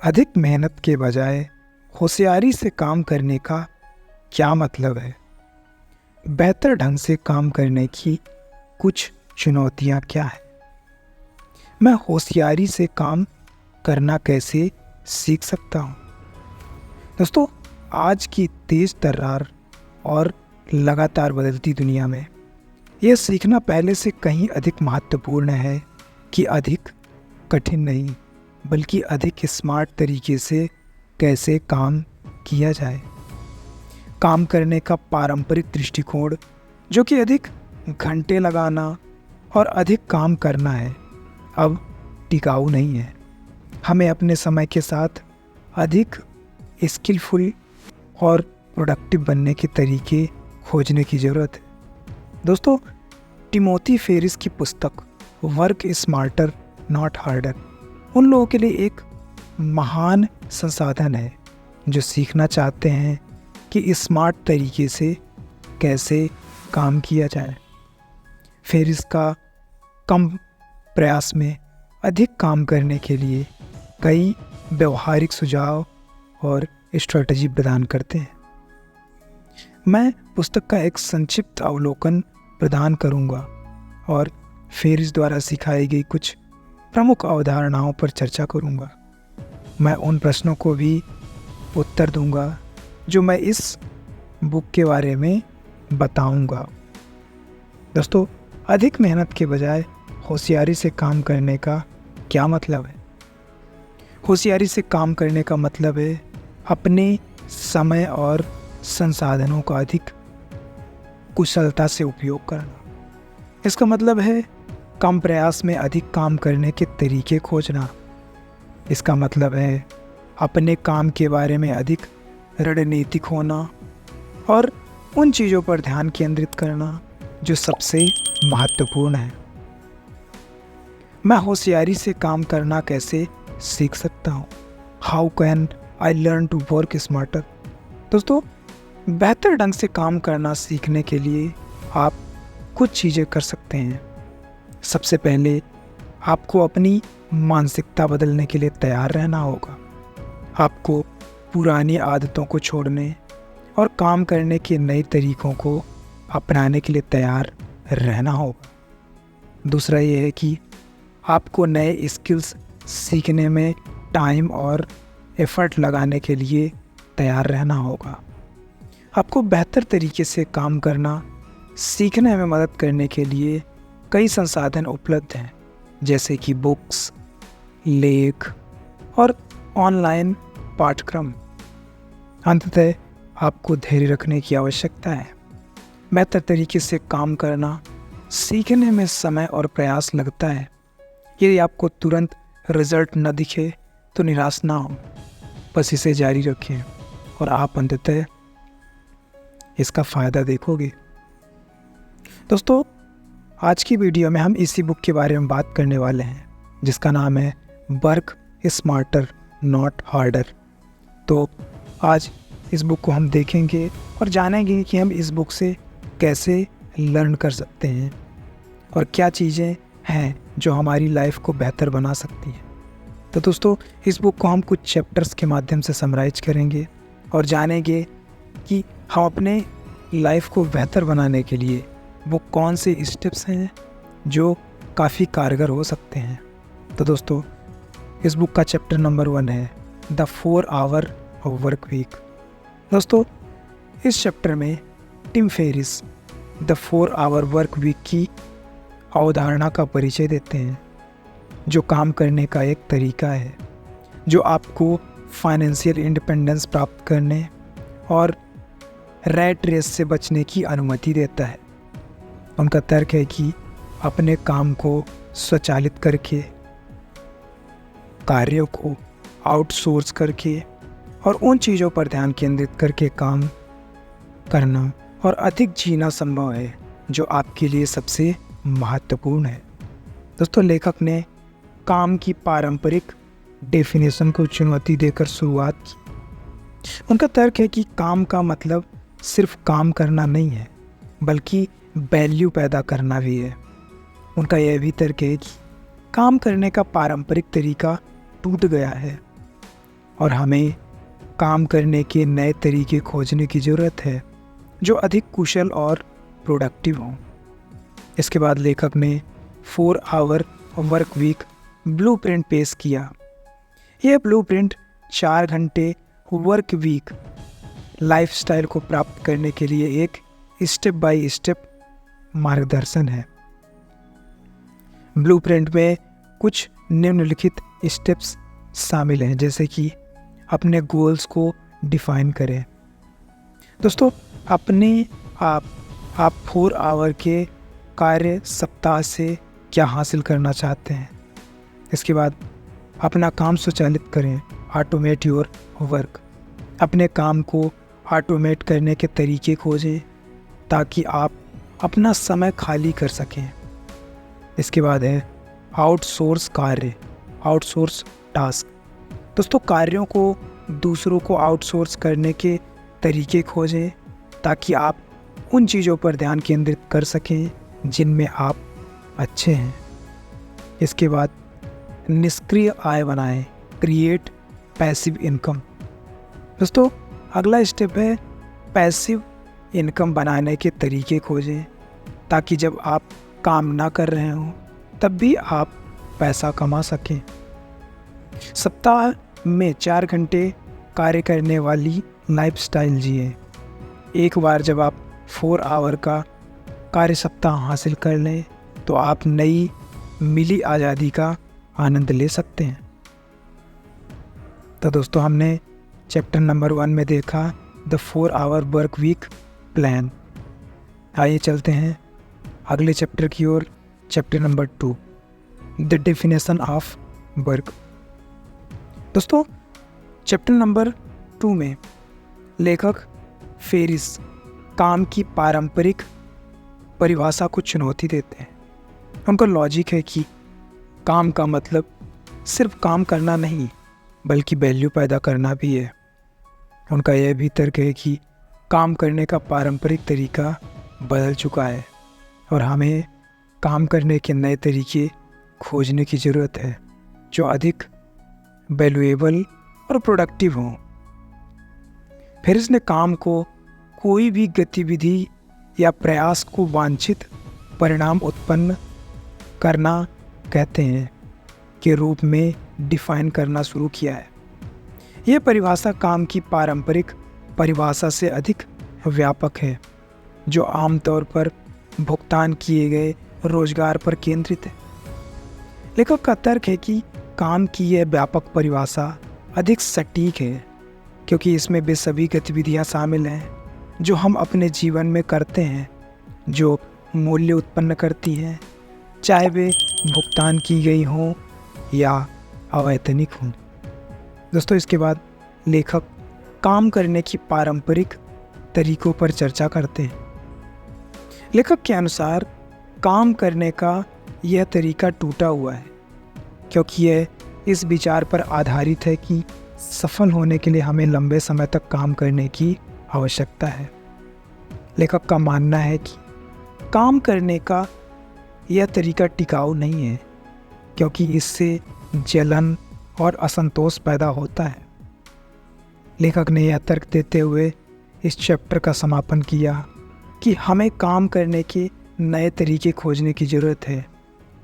अधिक मेहनत के बजाय होशियारी से काम करने का क्या मतलब है? बेहतर ढंग से काम करने की कुछ चुनौतियाँ क्या हैं? मैं होशियारी से काम करना कैसे सीख सकता हूँ? दोस्तों, आज की तेज़ तर्रार और लगातार बदलती दुनिया में यह सीखना पहले से कहीं अधिक महत्वपूर्ण है कि अधिक कठिन नहीं, बल्कि अधिक स्मार्ट तरीके से कैसे काम किया जाए। काम करने का पारंपरिक दृष्टिकोण, जो कि अधिक घंटे लगाना और अधिक काम करना है, अब टिकाऊ नहीं है। हमें अपने समय के साथ अधिक स्किलफुल और प्रोडक्टिव बनने के तरीके खोजने की ज़रूरत है। दोस्तों, टिमोथी फेरिस की पुस्तक वर्क स्मार्टर नॉट हार्डर उन लोगों के लिए एक महान संसाधन है जो सीखना चाहते हैं कि स्मार्ट तरीके से कैसे काम किया जाए। फेरिस का कम प्रयास में अधिक काम करने के लिए कई व्यवहारिक सुझाव और स्ट्रेटजी प्रदान करते हैं। मैं पुस्तक का एक संक्षिप्त अवलोकन प्रदान करूंगा और फेरिस द्वारा सिखाई गई कुछ प्रमुख अवधारणाओं पर चर्चा करूंगा। मैं उन प्रश्नों को भी उत्तर दूंगा जो मैं इस बुक के बारे में बताऊंगा। दोस्तों, अधिक मेहनत के बजाय होशियारी से काम करने का क्या मतलब है? होशियारी से काम करने का मतलब है अपने समय और संसाधनों का अधिक कुशलता से उपयोग करना। इसका मतलब है कम प्रयास में अधिक काम करने के तरीके खोजना। इसका मतलब है अपने काम के बारे में अधिक रणनीतिक होना और उन चीज़ों पर ध्यान केंद्रित करना जो सबसे महत्वपूर्ण है। मैं होशियारी से काम करना कैसे सीख सकता हूँ? How can I learn to work smarter? दोस्तों, बेहतर ढंग से काम करना सीखने के लिए आप कुछ चीज़ें कर सकते हैं। सबसे पहले आपको अपनी मानसिकता बदलने के लिए तैयार रहना होगा। आपको पुरानी आदतों को छोड़ने और काम करने के नए तरीकों को अपनाने के लिए तैयार रहना होगा। दूसरा ये है कि आपको नए स्किल्स सीखने में टाइम और एफर्ट लगाने के लिए तैयार रहना होगा। आपको बेहतर तरीके से काम करना सीखने में मदद करने के लिए कई संसाधन उपलब्ध हैं, जैसे कि बुक्स, लेख और ऑनलाइन पाठ्यक्रम। अंततः आपको धैर्य रखने की आवश्यकता है। बेहतर तरीके से काम करना सीखने में समय और प्रयास लगता है। यदि आपको तुरंत रिजल्ट न दिखे तो निराश ना हो, बस इसे जारी रखें और आप अंततः इसका फ़ायदा देखोगे। दोस्तों, आज की वीडियो में हम इसी बुक के बारे में बात करने वाले हैं जिसका नाम है वर्क स्मार्टर नॉट हार्डर। तो आज इस बुक को हम देखेंगे और जानेंगे कि हम इस बुक से कैसे लर्न कर सकते हैं और क्या चीज़ें हैं जो हमारी लाइफ को बेहतर बना सकती हैं। तो दोस्तों, इस बुक को हम कुछ चैप्टर्स के माध्यम से समराइज करेंगे और जानेंगे कि हम अपने लाइफ को बेहतर बनाने के लिए वो कौन से स्टेप्स हैं जो काफ़ी कारगर हो सकते हैं। तो दोस्तों, इस बुक का चैप्टर नंबर 1 है द 4 आवर वर्क वीक। दोस्तों, इस चैप्टर में Tim Ferriss the 4 hour work week की अवधारणा का परिचय देते हैं, जो काम करने का एक तरीका है जो आपको फाइनेंशियल इंडिपेंडेंस प्राप्त करने और रैट रेस से बचने की अनुमति देता है। उनका तर्क है कि अपने काम को स्वचालित करके, कार्यों को आउटसोर्स करके और उन चीज़ों पर ध्यान केंद्रित करके काम करना और अधिक जीना संभव है जो आपके लिए सबसे महत्वपूर्ण है। दोस्तों, लेखक ने काम की पारंपरिक डेफिनेशन को चुनौती देकर शुरुआत की। उनका तर्क है कि काम का मतलब सिर्फ काम करना नहीं है, बल्कि वैल्यू पैदा करना भी है। उनका यह भी तर्क है कि काम करने का पारंपरिक तरीका टूट गया है और हमें काम करने के नए तरीके खोजने की ज़रूरत है जो अधिक कुशल और प्रोडक्टिव हों। इसके बाद लेखक ने 4 आवर वर्क वीक ब्लूप्रिंट पेश किया। यह ब्लूप्रिंट 4 घंटे वर्क वीक लाइफस्टाइल को प्राप्त करने के लिए एक स्टेप बाय स्टेप मार्गदर्शन है। ब्लूप्रिंट में कुछ निम्नलिखित स्टेप्स शामिल हैं, जैसे कि अपने गोल्स को डिफाइन करें। दोस्तों, अपने आप 4 आवर के कार्य सप्ताह से क्या हासिल करना चाहते हैं। इसके बाद अपना काम स्वचालित करें, ऑटोमेट योर वर्क। अपने काम को ऑटोमेट करने के तरीके खोजें ताकि आप अपना समय खाली कर सकें। इसके बाद है आउटसोर्स कार्य, आउटसोर्स टास्क। दोस्तों, कार्यों को दूसरों को आउटसोर्स करने के तरीके खोजें ताकि आप उन चीज़ों पर ध्यान केंद्रित कर सकें जिनमें आप अच्छे हैं। इसके बाद निष्क्रिय आय बनाएं, क्रिएट पैसिव इनकम। दोस्तों, अगला स्टेप है पैसिव इनकम बनाने के तरीके खोजें ताकि जब आप काम ना कर रहे हों तब भी आप पैसा कमा सकें। सप्ताह में 4 घंटे कार्य करने वाली लाइफस्टाइल जिए। एक बार जब आप 4 आवर का कार्य सप्ताह हासिल कर लें तो आप नई मिली आज़ादी का आनंद ले सकते हैं। तो दोस्तों, हमने चैप्टर नंबर 1 में देखा the 4 hour work week plan. आइए चलते हैं अगले चैप्टर की ओर, chapter number 2 the definition of work. दोस्तों, चैप्टर नंबर 2 में लेखक फेरिस काम की पारंपरिक परिभाषा को चुनौती देते हैं। उनका लॉजिक है कि काम का मतलब सिर्फ काम करना नहीं बल्कि वैल्यू पैदा करना भी है। उनका यह भी तर्क है कि काम करने का पारंपरिक तरीका बदल चुका है और हमें काम करने के नए तरीके खोजने की ज़रूरत है जो अधिक वैल्यूएबल और प्रोडक्टिव हों। फिर इसने काम को कोई भी गतिविधि या प्रयास को वांछित परिणाम उत्पन्न करना कहते हैं के रूप में डिफाइन करना शुरू किया है। यह परिभाषा काम की पारंपरिक परिभाषा से अधिक व्यापक है जो आमतौर पर भुगतान किए गए रोजगार पर केंद्रित है। लेखक का तर्क है कि काम की यह व्यापक परिभाषा अधिक सटीक है क्योंकि इसमें वे सभी गतिविधियां शामिल हैं जो हम अपने जीवन में करते हैं जो मूल्य उत्पन्न करती हैं, चाहे वे भुगतान की गई हों या अवैतनिक हों। दोस्तों, इसके बाद लेखक काम करने की पारंपरिक तरीकों पर चर्चा करते हैं। लेखक के अनुसार काम करने का यह तरीका टूटा हुआ है क्योंकि यह इस विचार पर आधारित है कि सफल होने के लिए हमें लंबे समय तक काम करने की आवश्यकता है। लेखक का मानना है कि काम करने का यह तरीका टिकाऊ नहीं है क्योंकि इससे जलन और असंतोष पैदा होता है। लेखक ने यह तर्क देते हुए इस चैप्टर का समापन किया कि हमें काम करने के नए तरीके खोजने की ज़रूरत है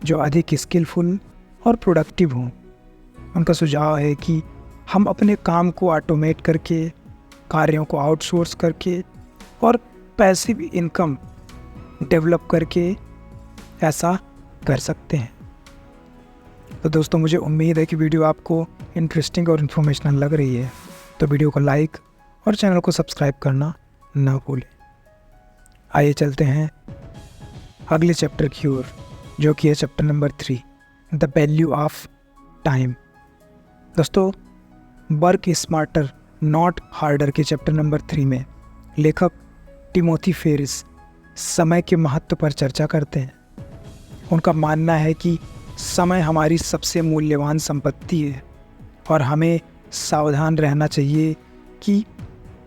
जो अधिक स्किलफुल और प्रोडक्टिव हों। उनका सुझाव है कि हम अपने काम को ऑटोमेट करके, कार्यों को आउटसोर्स करके और पैसिव इनकम डेवलप करके ऐसा कर सकते हैं। तो दोस्तों, मुझे उम्मीद है कि वीडियो आपको इंटरेस्टिंग और इन्फॉर्मेशनल लग रही है, तो वीडियो को लाइक और चैनल को सब्सक्राइब करना ना भूलें। आइए चलते हैं अगले चैप्टर की ओर जो कि है chapter number 3 the value of time. दोस्तों, वर्क स्मार्टर नॉट हार्डर के चैप्टर नंबर 3 में लेखक टिमोथी फेरिस समय के महत्व पर चर्चा करते हैं। उनका मानना है कि समय हमारी सबसे मूल्यवान संपत्ति है और हमें सावधान रहना चाहिए कि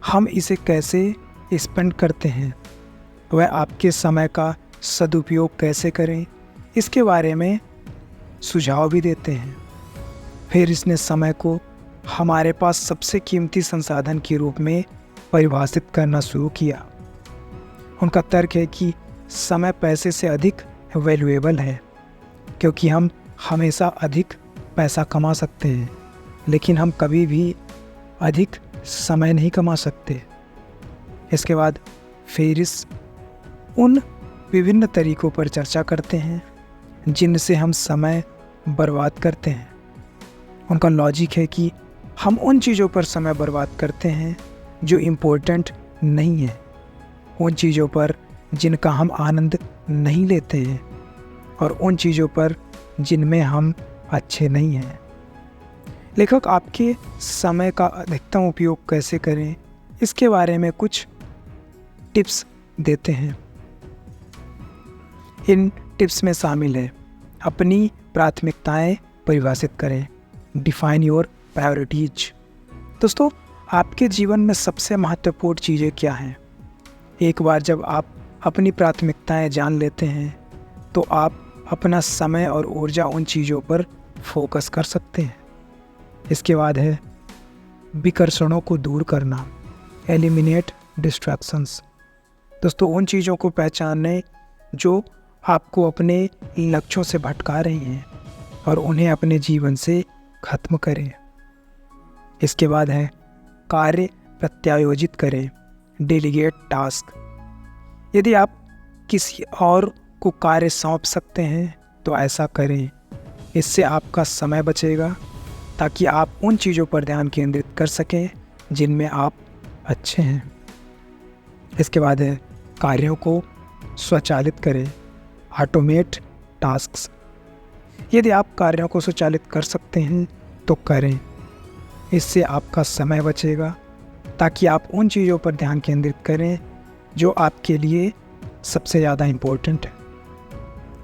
हम इसे कैसे स्पेंड करते हैं। वह आपके समय का सदुपयोग कैसे करें इसके बारे में सुझाव भी देते हैं। फिर इसने समय को हमारे पास सबसे कीमती संसाधन के रूप में परिभाषित करना शुरू किया। उनका तर्क है कि समय पैसे से अधिक वैल्यूएबल है, क्योंकि हम हमेशा अधिक पैसा कमा सकते हैं, लेकिन हम कभी भी अधिक समय नहीं कमा सकते। इसके बाद फेरिस उन विभिन्न तरीकों पर चर्चा करते हैं जिनसे हम समय बर्बाद करते हैं। उनका लॉजिक है कि हम उन चीज़ों पर समय बर्बाद करते हैं जो इम्पोर्टेंट नहीं है, उन चीज़ों पर जिनका हम आनंद नहीं लेते हैं, और उन चीज़ों पर जिनमें हम अच्छे नहीं हैं। लेखक आपके समय का अधिकतम उपयोग कैसे करें, इसके बारे में कुछ टिप्स देते हैं। इन टिप्स में शामिल है अपनी प्राथमिकताएं परिभाषित करें, डिफाइन योर प्रायोरिटीज। दोस्तों, आपके जीवन में सबसे महत्वपूर्ण चीज़ें क्या हैं? एक बार जब आप अपनी प्राथमिकताएं जान लेते हैं तो आप अपना समय और ऊर्जा उन चीज़ों पर फोकस कर सकते हैं। इसके बाद है विकर्षणों को दूर करना, एलिमिनेट डिस्ट्रैक्शंस। दोस्तों, उन चीज़ों को पहचानें जो आपको अपने लक्ष्यों से भटका रही हैं और उन्हें अपने जीवन से खत्म करें। इसके बाद है कार्य प्रत्यायोजित करें, डेलीगेट टास्क। यदि आप किसी और को कार्य सौंप सकते हैं तो ऐसा करें। इससे आपका समय बचेगा ताकि आप उन चीज़ों पर ध्यान केंद्रित कर सकें जिनमें आप अच्छे हैं। इसके बाद है कार्यों को स्वचालित करें, ऑटोमेट टास्क्स। यदि आप कार्यों को स्वचालित कर सकते हैं तो करें। इससे आपका समय बचेगा ताकि आप उन चीज़ों पर ध्यान केंद्रित करें जो आपके लिए सबसे ज़्यादा इम्पोर्टेंट है।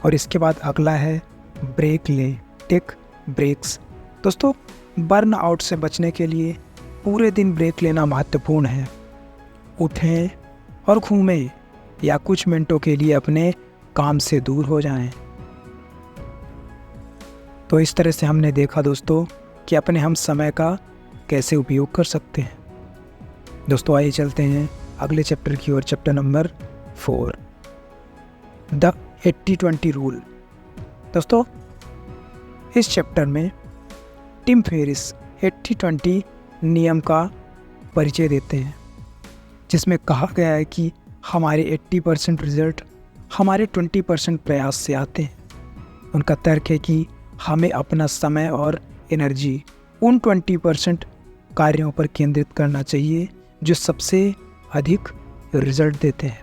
और इसके बाद अगला है ब्रेक लें, टेक ब्रेक्स। दोस्तों, बर्न आउट से बचने के लिए पूरे दिन ब्रेक लेना महत्वपूर्ण है। उठें और घूमें या कुछ मिनटों के लिए अपने काम से दूर हो जाएं। तो इस तरह से हमने देखा दोस्तों कि अपने हम समय का कैसे उपयोग कर सकते हैं। दोस्तों, आइए चलते हैं अगले चैप्टर की ओर, चैप्टर नंबर 4, द 80-20 रूल। दोस्तों, इस चैप्टर में टिम फेरिस 80-20 नियम का परिचय देते हैं, जिसमें कहा गया है कि हमारे 80% रिजल्ट हमारे 20% प्रयास से आते हैं। उनका तर्क है कि हमें अपना समय और एनर्जी उन 20% कार्यों पर केंद्रित करना चाहिए जो सबसे अधिक रिजल्ट देते हैं।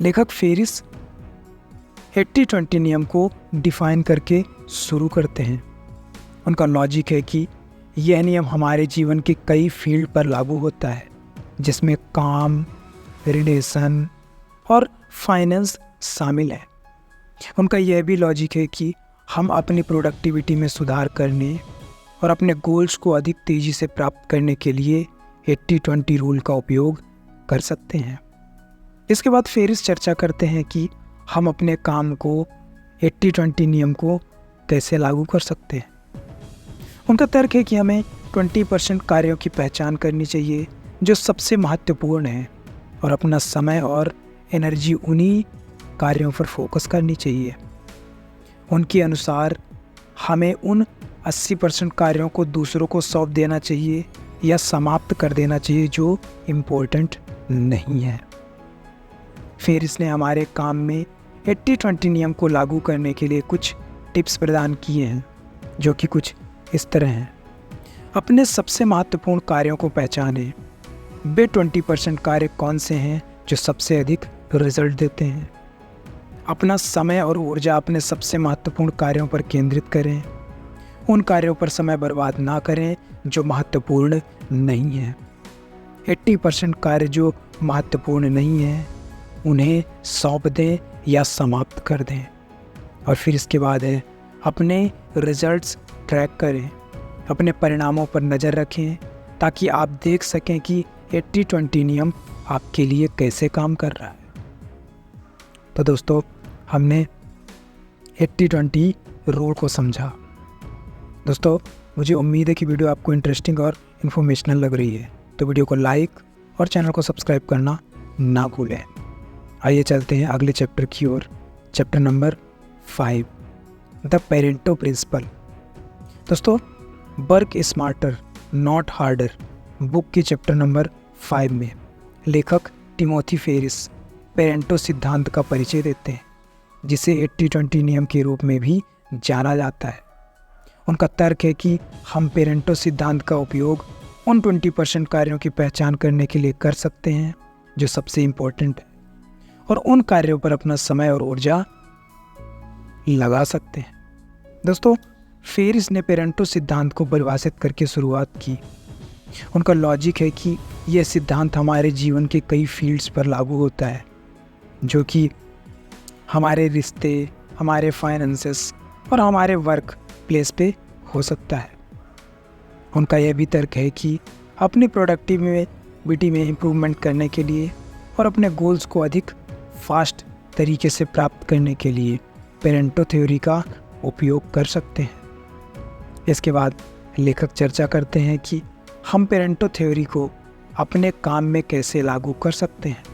लेखक फेरिस 80-20 नियम को डिफाइन करके शुरू करते हैं। उनका लॉजिक है कि यह नियम हमारे जीवन के कई फील्ड पर लागू होता है, जिसमें काम, रिलेशन और फाइनेंस शामिल है। उनका यह भी लॉजिक है कि हम अपनी प्रोडक्टिविटी में सुधार करने और अपने गोल्स को अधिक तेज़ी से प्राप्त करने के लिए 80-20 रूल का उपयोग कर सकते हैं। इसके बाद फेरिस चर्चा करते हैं कि हम अपने काम को 80-20 नियम को कैसे लागू कर सकते हैं। उनका तर्क है कि हमें 20% कार्यों की पहचान करनी चाहिए जो सबसे महत्वपूर्ण हैं और अपना समय और एनर्जी उन्हीं कार्यों पर फोकस करनी चाहिए। उनके अनुसार हमें उन 80% कार्यों को दूसरों को सौंप देना चाहिए या समाप्त कर देना चाहिए जो इम्पोर्टेंट नहीं है। फिर इसने हमारे काम में 80-20 नियम को लागू करने के लिए कुछ टिप्स प्रदान किए हैं, जो कि कुछ इस तरह हैं। अपने सबसे महत्वपूर्ण कार्यों को पहचानें। वे 20% कार्य कौन से हैं जो सबसे अधिक रिजल्ट देते हैं। अपना समय और ऊर्जा अपने सबसे महत्वपूर्ण कार्यों पर केंद्रित करें। उन कार्यों पर समय बर्बाद ना करें जो महत्वपूर्ण नहीं है। 80% कार्य जो महत्वपूर्ण नहीं है उन्हें सौंप दें या समाप्त कर दें। और फिर इसके बाद है अपने रिजल्ट्स ट्रैक करें। अपने परिणामों पर नज़र रखें ताकि आप देख सकें कि 80-20 नियम आपके लिए कैसे काम कर रहा है। तो दोस्तों, हमने 80-20 रूल को समझा। दोस्तों, मुझे उम्मीद है कि वीडियो आपको इंटरेस्टिंग और इन्फॉर्मेशनल लग रही है, तो वीडियो को लाइक और चैनल को सब्सक्राइब करना ना भूलें। आइए चलते हैं अगले चैप्टर की ओर। Chapter number 5, the Pareto principle. दोस्तों, work smarter not harder book के चैप्टर नंबर 5 में लेखक टिमोथी फेरिस पेरेंटो सिद्धांत का परिचय देते हैं, जिसे 80-20 नियम के रूप में भी जाना जाता है। उनका तर्क है कि हम पेरेंटो सिद्धांत का उपयोग उन 20% कार्यों की पहचान करने के लिए कर सकते हैं जो सबसे इम्पोर्टेंट है, और उन कार्यों पर अपना समय और ऊर्जा लगा सकते हैं। दोस्तों, फेरिस ने पेरेंटो सिद्धांत को परिभाषित करके शुरुआत की। उनका लॉजिक है कि यह सिद्धांत हमारे जीवन के कई फील्ड्स पर लागू होता है, जो कि हमारे रिश्ते, हमारे फाइनेंसेस और हमारे वर्क प्लेस पे हो सकता है। उनका यह भी तर्क है कि अपनी प्रोडक्टिविटी में इम्प्रूवमेंट करने के लिए और अपने गोल्स को अधिक फास्ट तरीके से प्राप्त करने के लिए पेरेंटो थ्योरी का उपयोग कर सकते हैं। इसके बाद लेखक चर्चा करते हैं कि हम पेरेंटो थ्योरी को अपने काम में कैसे लागू कर सकते हैं।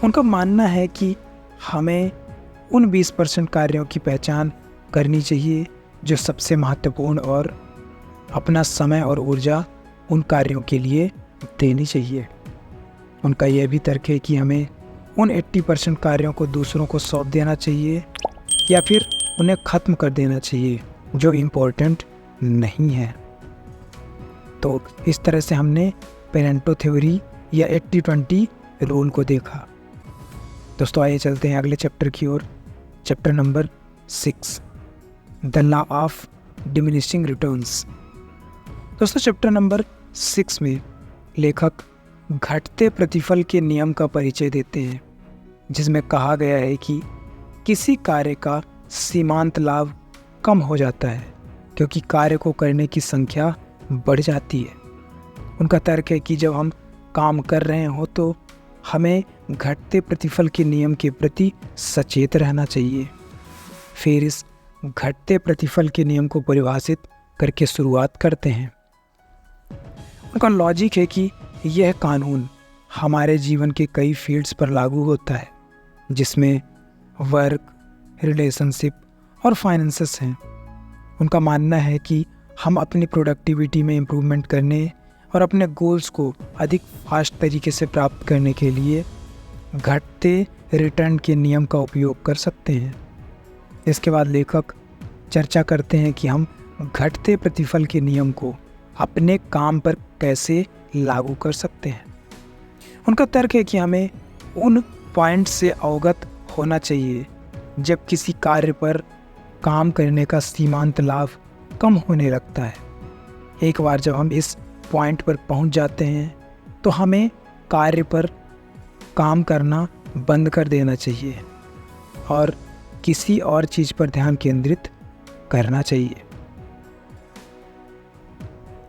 उनका मानना है कि हमें उन 20% कार्यों की पहचान करनी चाहिए जो सबसे महत्वपूर्ण, और अपना समय और ऊर्जा उन कार्यों के लिए देनी चाहिए। उनका यह भी तर्क है कि हमें उन 80% कार्यों को दूसरों को सौंप देना चाहिए या फिर उन्हें ख़त्म कर देना चाहिए जो इम्पोर्टेंट नहीं है। तो इस तरह से हमने पेरेंटो थ्योरी या 80-20 रूल को देखा। दोस्तों, आइए चलते हैं अगले चैप्टर की ओर। Chapter number 6, the law of diminishing returns. दोस्तों, चैप्टर नंबर 6 में लेखक घटते प्रतिफल के नियम का परिचय देते हैं, जिसमें कहा गया है कि किसी कार्य का सीमांत लाभ कम हो जाता है क्योंकि कार्य को करने की संख्या बढ़ जाती है। उनका तर्क है कि जब हम काम कर रहे हो तो हमें घटते प्रतिफल के नियम के प्रति सचेत रहना चाहिए। फिर इस घटते प्रतिफल के नियम को परिभाषित करके शुरुआत करते हैं। उनका लॉजिक है कि यह कानून हमारे जीवन के कई फील्ड्स पर लागू होता है, जिसमें वर्क, रिलेशनशिप और फाइनेंसेस हैं। उनका मानना है कि हम अपनी प्रोडक्टिविटी में इम्प्रूवमेंट करने और अपने गोल्स को अधिक फास्ट तरीके से प्राप्त करने के लिए घटते रिटर्न के नियम का उपयोग कर सकते हैं। इसके बाद लेखक चर्चा करते हैं कि हम घटते प्रतिफल के नियम को अपने काम पर कैसे लागू कर सकते हैं। उनका तर्क है कि हमें उन पॉइंट से अवगत होना चाहिए जब किसी कार्य पर काम करने का सीमांत लाभ कम होने लगता है। एक बार जब हम इस पॉइंट पर पहुंच जाते हैं तो हमें कार्य पर काम करना बंद कर देना चाहिए और किसी और चीज़ पर ध्यान केंद्रित करना चाहिए।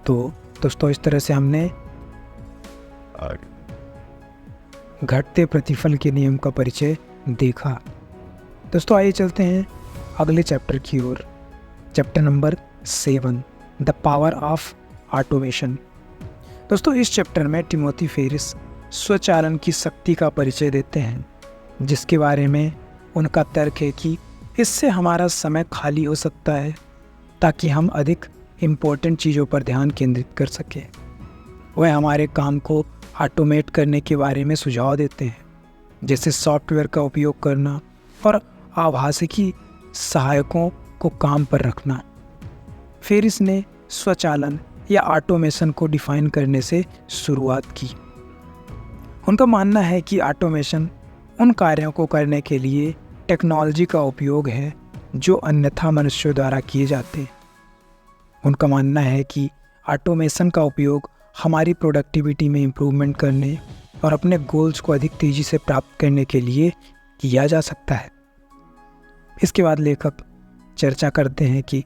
तो दोस्तों, इस तरह से हमने घटते प्रतिफल के नियम का परिचय देखा। दोस्तों, आइए चलते हैं अगले चैप्टर की ओर। Chapter number 7, the power of automation. दोस्तों, इस चैप्टर में टिमोथी फेरिस स्वचालन की शक्ति का परिचय देते हैं, जिसके बारे में उनका तर्क है कि इससे हमारा समय खाली हो सकता है ताकि हम अधिक इम्पोर्टेंट चीज़ों पर ध्यान केंद्रित कर सकें। वह हमारे काम को ऑटोमेट करने के बारे में सुझाव देते हैं, जैसे सॉफ्टवेयर का उपयोग करना और आभासी सहायकों को काम पर रखना। फेरिस ने स्वचालन या ऑटोमेशन को डिफाइन करने से शुरुआत की। उनका मानना है कि ऑटोमेशन उन कार्यों को करने के लिए टेक्नोलॉजी का उपयोग है जो अन्यथा मनुष्यों द्वारा किए जाते हैं। उनका मानना है कि ऑटोमेशन का उपयोग हमारी प्रोडक्टिविटी में इम्प्रूवमेंट करने और अपने गोल्स को अधिक तेज़ी से प्राप्त करने के लिए किया जा सकता है। इसके बाद लेखक चर्चा करते हैं कि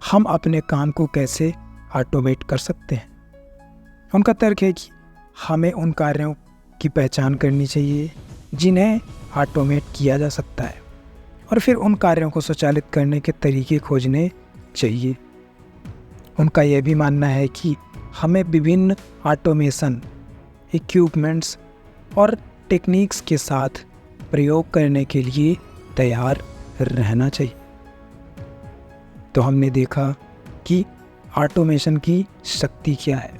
हम अपने काम को कैसे ऑटोमेट कर सकते हैं। उनका तर्क है कि हमें उन कार्यों की पहचान करनी चाहिए जिन्हें ऑटोमेट किया जा सकता है और फिर उन कार्यों को स्वचालित करने के तरीके खोजने चाहिए। उनका यह भी मानना है कि हमें विभिन्न ऑटोमेशन इक्विपमेंट्स और टेक्निक्स के साथ प्रयोग करने के लिए तैयार रहना चाहिए। तो हमने देखा कि ऑटोमेशन की शक्ति क्या है।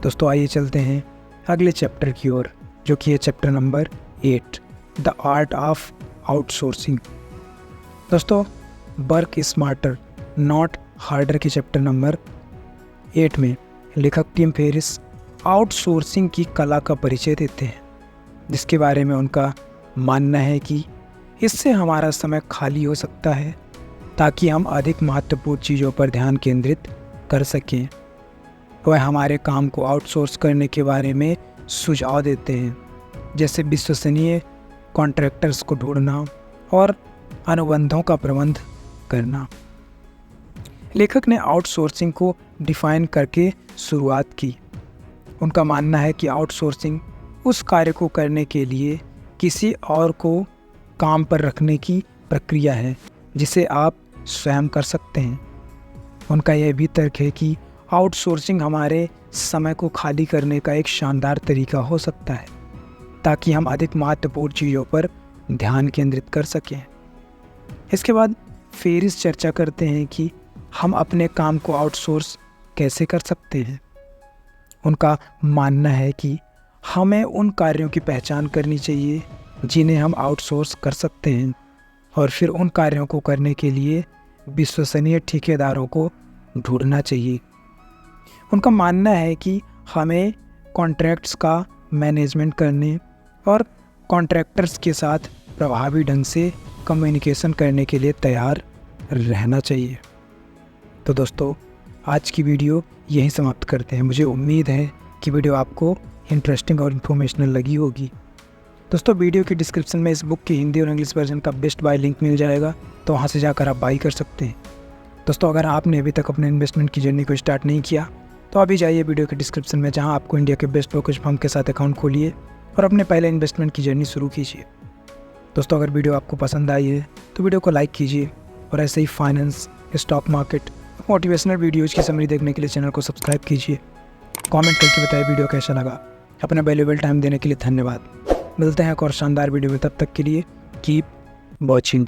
दोस्तों आइए चलते हैं अगले चैप्टर की ओर, जो कि है chapter number 8, the art of outsourcing. दोस्तों वर्क स्मार्टर नॉट हार्डर के चैप्टर नंबर 8 में लेखक टिम फेरिस आउटसोर्सिंग की कला का परिचय देते हैं, जिसके बारे में उनका मानना है कि इससे हमारा समय खाली हो सकता है ताकि हम अधिक महत्वपूर्ण चीज़ों पर ध्यान केंद्रित कर सकें। वह हमारे काम को आउटसोर्स करने के बारे में सुझाव देते हैं, जैसे विश्वसनीय कॉन्ट्रैक्टर्स को ढूंढना और अनुबंधों का प्रबंध करना। लेखक ने आउटसोर्सिंग को डिफाइन करके शुरुआत की। उनका मानना है कि आउटसोर्सिंग उस कार्य को करने के लिए किसी और को काम पर रखने की प्रक्रिया है जिसे आप स्वयं कर सकते हैं। उनका यह भी तर्क है कि आउटसोर्सिंग हमारे समय को खाली करने का एक शानदार तरीका हो सकता है ताकि हम अधिक महत्वपूर्ण चीज़ों पर ध्यान केंद्रित कर सकें। इसके बाद फेरिस चर्चा करते हैं कि हम अपने काम को आउटसोर्स कैसे कर सकते हैं। उनका मानना है कि हमें उन कार्यों की पहचान करनी चाहिए जिन्हें हम आउटसोर्स कर सकते हैं और फिर उन कार्यों को करने के लिए विश्वसनीय ठेकेदारों को ढूंढना चाहिए। उनका मानना है कि हमें कॉन्ट्रैक्ट्स का मैनेजमेंट करने और कॉन्ट्रैक्टर्स के साथ प्रभावी ढंग से कम्युनिकेशन करने के लिए तैयार रहना चाहिए। तो दोस्तों आज की वीडियो यहीं समाप्त करते हैं। मुझे उम्मीद है कि वीडियो आपको इंटरेस्टिंग और इन्फॉर्मेशनल लगी होगी। दोस्तों वीडियो की डिस्क्रिप्शन में इस बुक की हिंदी और इंग्लिश वर्जन का बेस्ट बाय लिंक मिल जाएगा, तो वहाँ से जाकर आप बाई कर सकते हैं। दोस्तों अगर आपने अभी तक अपने इन्वेस्टमेंट की जर्नी को स्टार्ट नहीं किया तो अभी जाइए वीडियो के डिस्क्रिप्शन में, जहाँ आपको इंडिया के बेस्ट ब्रोकरेज फर्म के साथ अकाउंट खोलिए और अपने पहले इन्वेस्टमेंट की जर्नी शुरू कीजिए। दोस्तों अगर वीडियो आपको पसंद आई है तो वीडियो को लाइक कीजिए और ऐसे ही finance, stock market, motivational videos की समरी देखने के लिए चैनल को सब्सक्राइब कीजिए। कमेंट करके बताइए वीडियो कैसा लगा। अपना वैल्यूएबल टाइम देने के लिए धन्यवाद। मिलते हैं एक और शानदार वीडियो में, तब तक के लिए कीप वॉचिंग।